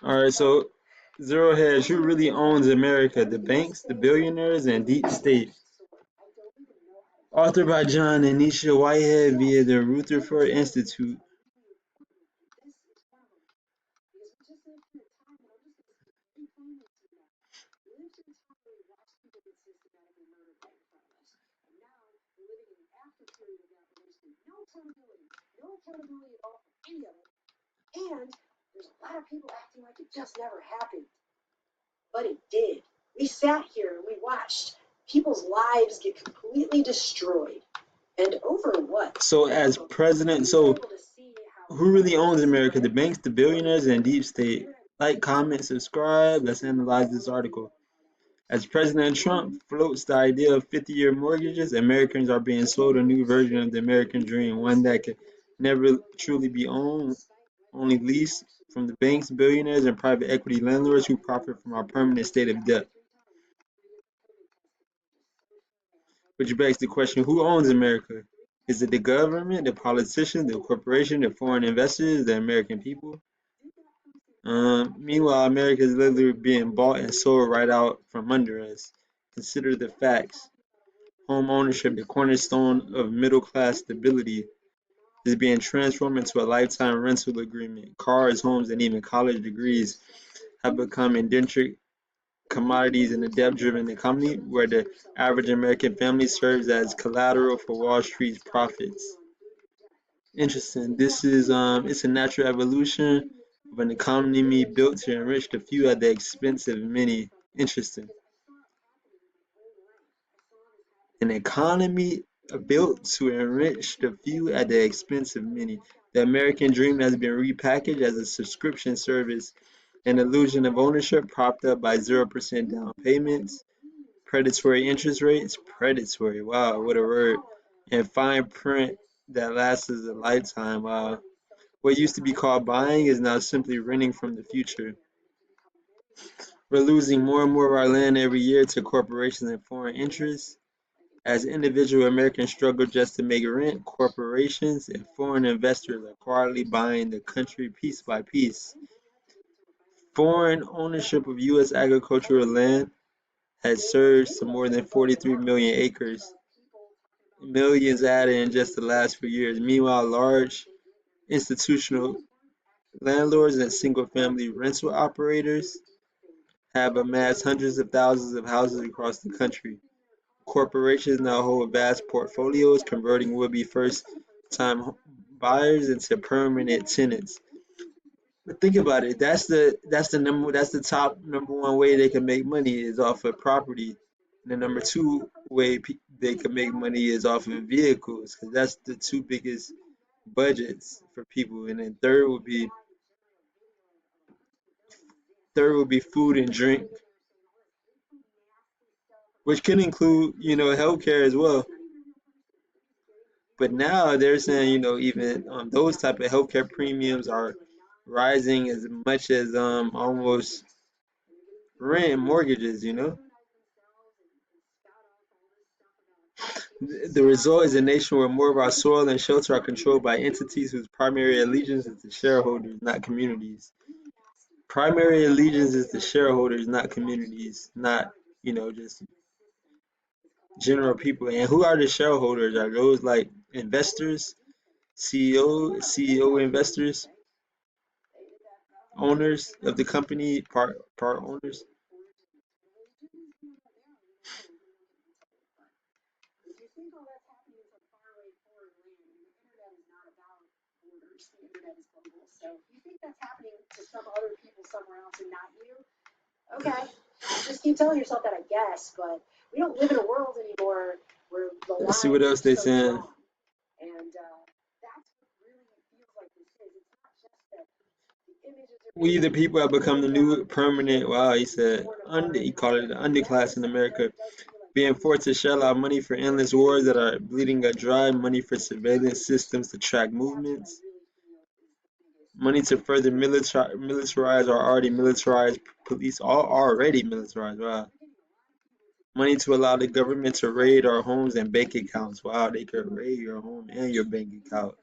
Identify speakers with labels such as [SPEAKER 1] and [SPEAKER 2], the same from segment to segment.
[SPEAKER 1] All right, so Zero Hedge, who really owns America? The banks, the billionaires, and deep state. Authored by John and Nisha Whitehead via the Rutherford Institute.
[SPEAKER 2] But it did. We sat here and we watched people's lives get completely destroyed. And over what?
[SPEAKER 1] So as president, so who really owns America? The banks, the billionaires, and deep state. Like, comment, subscribe. Let's analyze this article. As President Trump floats the idea of 50-year mortgages, Americans are being sold a new version of the American dream, one that can never truly be owned, only leased from the banks, billionaires, and private equity landlords who profit from our permanent state of debt. Which begs the question, who owns America? Is it the government, the politicians, the corporation, the foreign investors, the American people? Meanwhile, America is literally being bought and sold right out from under us. Consider the facts. Home ownership, the cornerstone of middle-class stability, is being transformed into a lifetime rental agreement. Cars, homes, and even college degrees have become indentured commodities in a debt-driven economy where the average American family serves as collateral for Wall Street's profits. Interesting. This is it's a natural evolution of an economy built to enrich the few at the expense of many. Interesting. An economy built to enrich the few at the expense of many. The American dream has been repackaged as a subscription service, an illusion of ownership propped up by 0% down payments, predatory interest rates, predatory, wow, what a word, and fine print that lasts a lifetime. Wow. What used to be called buying is now simply renting from the future. We're losing more and more of our land every year to corporations and foreign interests. As individual Americans struggle just to make rent, corporations and foreign investors are quietly buying the country piece by piece. Foreign ownership of U.S. agricultural land has surged to more than 43 million acres, millions added in just the last few years. Meanwhile, large institutional landlords and single-family rental operators have amassed hundreds of thousands of houses across the country. Corporations now hold vast portfolios, converting would-be first-time buyers into permanent tenants. But think about it. That's the top number one way they can make money is off of property. And the number two way they can make money is off of vehicles, because that's the two biggest budgets for people. And then third would be food and drink, which can include healthcare as well. But now they're saying even those type of healthcare premiums are rising as much as almost rent and mortgages. The result is a nation where more of our soil and shelter are controlled by entities whose primary allegiance is to shareholders, not communities. Primary allegiance is to shareholders, not communities, not just general people. And who are the shareholders? Are those like investors, CEO investors, owners of the company, part owners?
[SPEAKER 2] Okay, just keep telling yourself that, I guess, but we don't live in a world anymore where the
[SPEAKER 1] Let's see what
[SPEAKER 2] lines are
[SPEAKER 1] else they
[SPEAKER 2] so
[SPEAKER 1] saying.
[SPEAKER 2] strong. And that's what really feels like this is. It's not just that the images are
[SPEAKER 1] We the people have become the new permanent. Wow, he said. He called it the underclass in America, being forced to shell out money for endless wars that are bleeding us dry, money for surveillance systems to track movements, money to further militarize our already militarized police, all already militarized. Wow. Money to allow the government to raid our homes and bank accounts. Wow, they could raid your home and your bank account.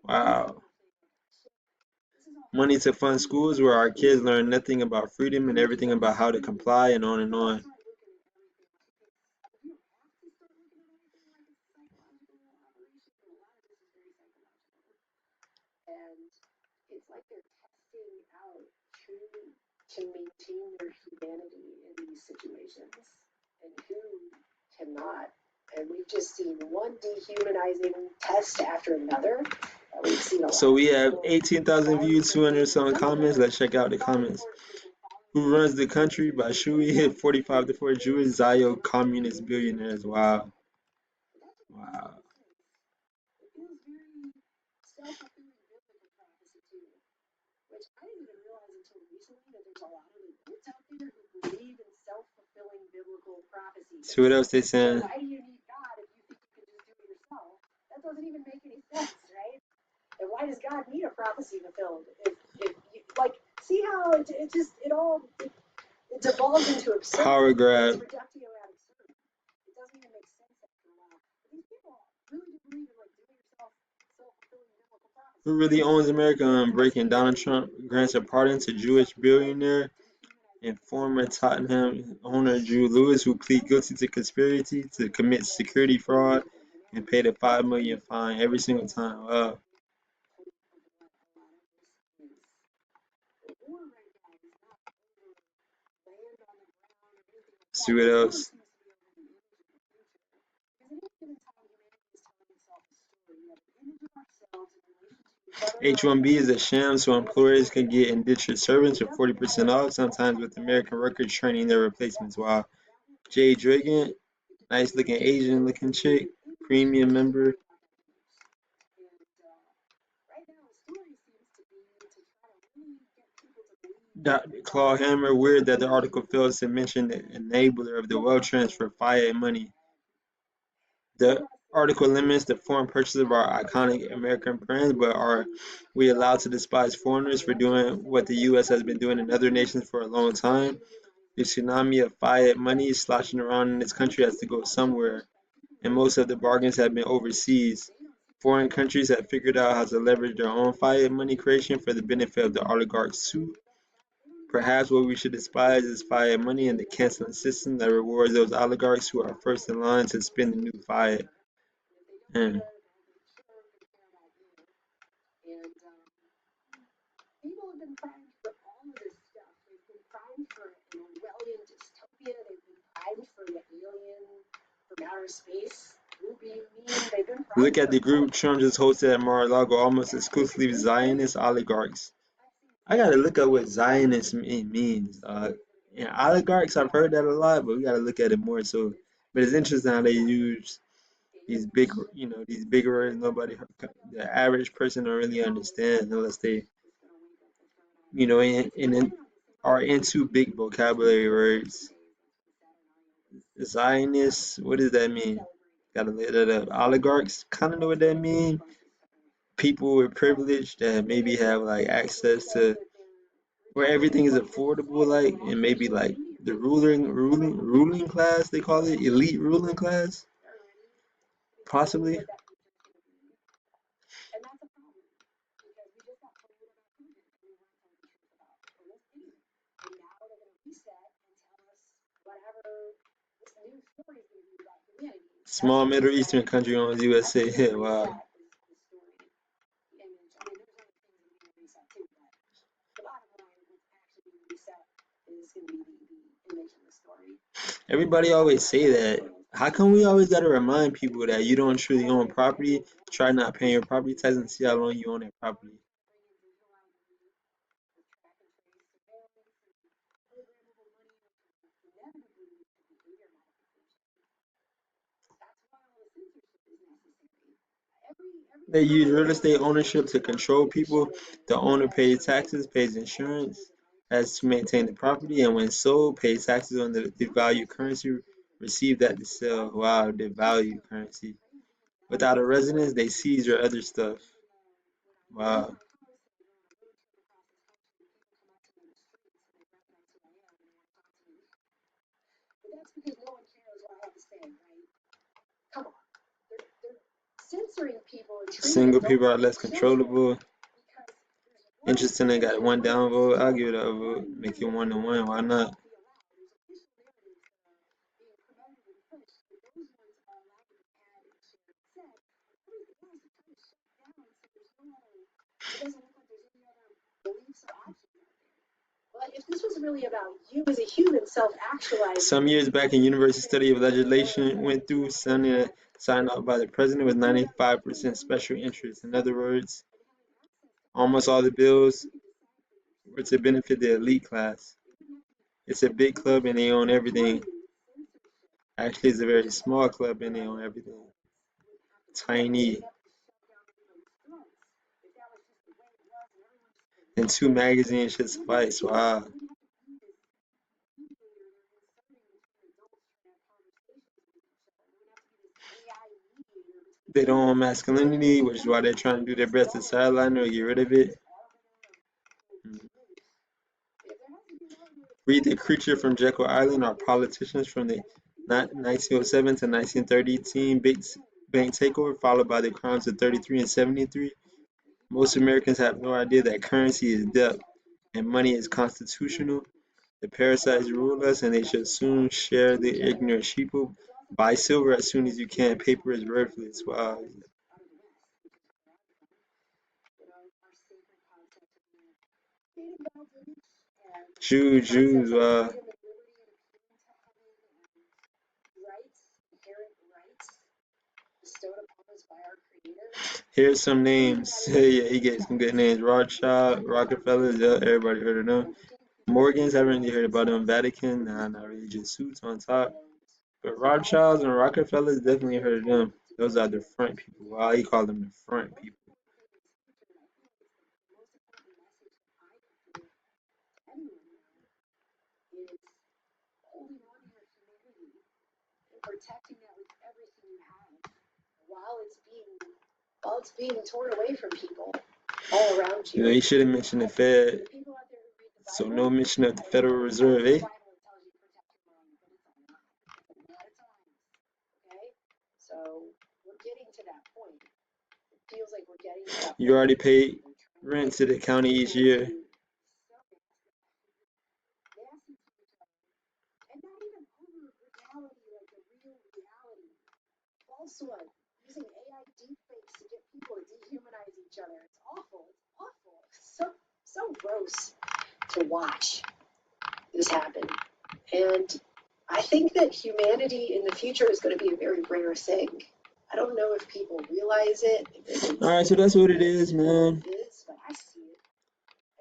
[SPEAKER 1] Wow. Money to fund schools where our kids learn nothing about freedom and everything about how to comply and on and on.
[SPEAKER 2] And it's like they're testing out who can maintain their humanity in these situations and who cannot. And we've just seen one dehumanizing test after another. We've seen a lot.
[SPEAKER 1] So we have 18,000 views, 200 some comments. Let's check out the comments. Who runs the country? By Shui hit 45 to 4 Jewish Zio communist billionaires. Wow. Wow.
[SPEAKER 2] It feels very self-fulfilling biblical prophecy too, which I didn't even realize until recently that there's a lot of adults out there who believe in self-fulfilling biblical prophecies.
[SPEAKER 1] See what else they saying?
[SPEAKER 2] Why do you need God if you think you can just do it yourself? That doesn't even make any sense, right? And why does God need a prophecy fulfilled? If you, like, see how it devolves into absurd.
[SPEAKER 1] Power grab.
[SPEAKER 2] It's reductio ad absurdum. It doesn't even make sense after a while. But these people really do believe in like do it yourself, self-fulfilling biblical prophecy.
[SPEAKER 1] Who really owns America? Breaking Donald Trump grants a pardon to Jewish billionaire and former Tottenham owner Drew Lewis, who plead guilty to conspiracy to commit security fraud and paid a $5 million fine every single time. Wow. See what else? H-1B is a sham so employers can get indentured servants for 40% off, sometimes with American workers training their replacements. Wow. Jay Dragon, nice looking Asian looking chick, premium member. Dr. Claw Hammer, weird that the article fails to mention the enabler of the wealth transfer, fiat money. The article limits the foreign purchase of our iconic American brands, but are we allowed to despise foreigners for doing what the U.S. has been doing in other nations for a long time? The tsunami of fiat money sloshing around in this country has to go somewhere, and most of the bargains have been overseas. Foreign countries have figured out how to leverage their own fiat money creation for the benefit of the oligarchs too. Perhaps what we should despise is fiat money and the canceling system that rewards those oligarchs who are first in line to spend the new fiat. Mm.
[SPEAKER 2] People have been primed for all of this stuff. They've been primed for an Orwellian dystopia. They've been primed for the alien from outer space. They've been primed.
[SPEAKER 1] Look at the group Trump just hosted at Mar-a-Lago, almost exclusively Zionist oligarchs. I gotta look up what Zionist means. Yeah, oligarchs, I've heard that a lot, but we gotta look at it more. So, but it's interesting how they use these big, these big words. Nobody, the average person, don't really understand unless they, are into big vocabulary words. Zionists, what does that mean? Gotta look that up. Oligarchs, kind of know what that means. People with privilege that maybe have like access to where everything is affordable, like, and maybe like the ruling class, they call it elite ruling class, possibly. Small Middle Eastern country owns USA. Wow. Everybody always say that. How come we always gotta remind people that you don't truly own property? Try not paying your property tax and see how long you own that property. They use real estate ownership to control people. The owner pays taxes, pays insurance, has to maintain the property, and when sold, pays taxes on the devalued currency received at the sale. Wow, devalued currency. Without a residence, they seize your other stuff. Wow. Single people are less controllable. Interesting, they got one downvote. I'll give it a vote. Make it 1-1. Why not?
[SPEAKER 2] But if this was really about you as a human self-actualizing.
[SPEAKER 1] Some years back, a university study of legislation went through signed off by the president with 95% special interest. In other words, almost all the bills were to benefit the elite class. It's a big club and they own everything. Actually, it's a very small club and they own everything. Tiny. And 2 magazines should suffice. Wow. They don't own masculinity, which is why they're trying to do their best to sideline or get rid of it. Read the Creature from Jekyll Island are politicians from the 1907 to 1930 bank takeover, followed by the crimes of 33 and 73. Most Americans have no idea that currency is debt and money is constitutional. The parasites rule us, and they should soon share the ignorant sheeple. Buy silver as soon as you can. Paper is worthless. Wow. Jews. Wow. Here's some names. Yeah, he gave some good names. Rothschild, Rockefellers, yeah, everybody heard of them. Morgans, haven't really heard about them. Vatican, nah, not really, just suits on top. But Rothschilds and Rockefellers, definitely heard of them. Those are the front people. Wow, he called them the front people.
[SPEAKER 2] Protecting that with everything you have while it's being torn away from people all around you.
[SPEAKER 1] You know, he should have mentioned the Fed. So no mention of the Federal Reserve, eh?
[SPEAKER 2] So we're getting to that point. It feels like we're getting to that point.
[SPEAKER 1] You already paid rent to the county each year.
[SPEAKER 2] And not even over reality, like the real reality. False one. Using AI deepfakes to get people to dehumanize each other. It's awful. It's awful. So gross to watch this happen. And I think that humanity in the future is going to be a very rare thing. I don't know if people realize it.
[SPEAKER 1] All right, so that's what it is, man.
[SPEAKER 2] But I see it.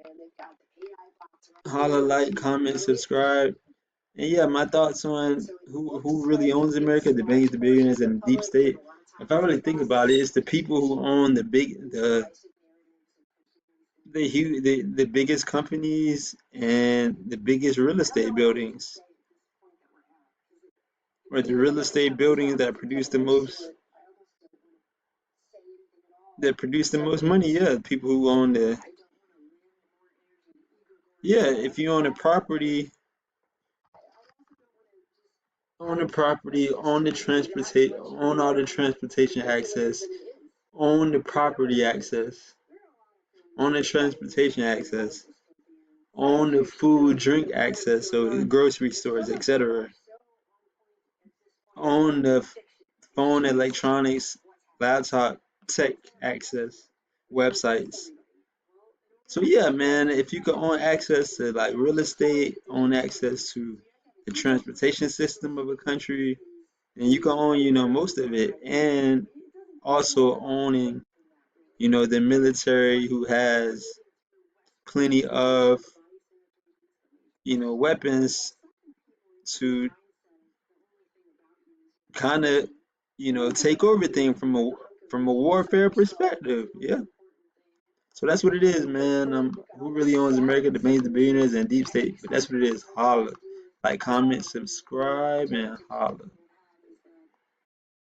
[SPEAKER 2] And they've got the AI bots.
[SPEAKER 1] Holla, like, comment, subscribe. And yeah, my thoughts on who really owns America, the banks, the billionaires, and the deep state. If I really think about it, it's the people who own the biggest companies and the biggest real estate buildings, or the real estate buildings that produce the most money. Yeah, people who own if you own a property, own the transportation, own all the transportation access, own the property access, own the transportation access, own the food, drink access, so the grocery stores, etc. Own the phone, electronics, laptop, tech access, websites. So yeah, man, if you could own access to like real estate, own access to the transportation system of a country, then you can own, most of it, and also owning, the military who has plenty of, weapons to kind of, take over everything from a warfare perspective. Yeah. So that's what it is, man. Who really owns America? The banks, the billionaires, and deep state. But that's what it is. Holla. Like, comment, subscribe, and holla.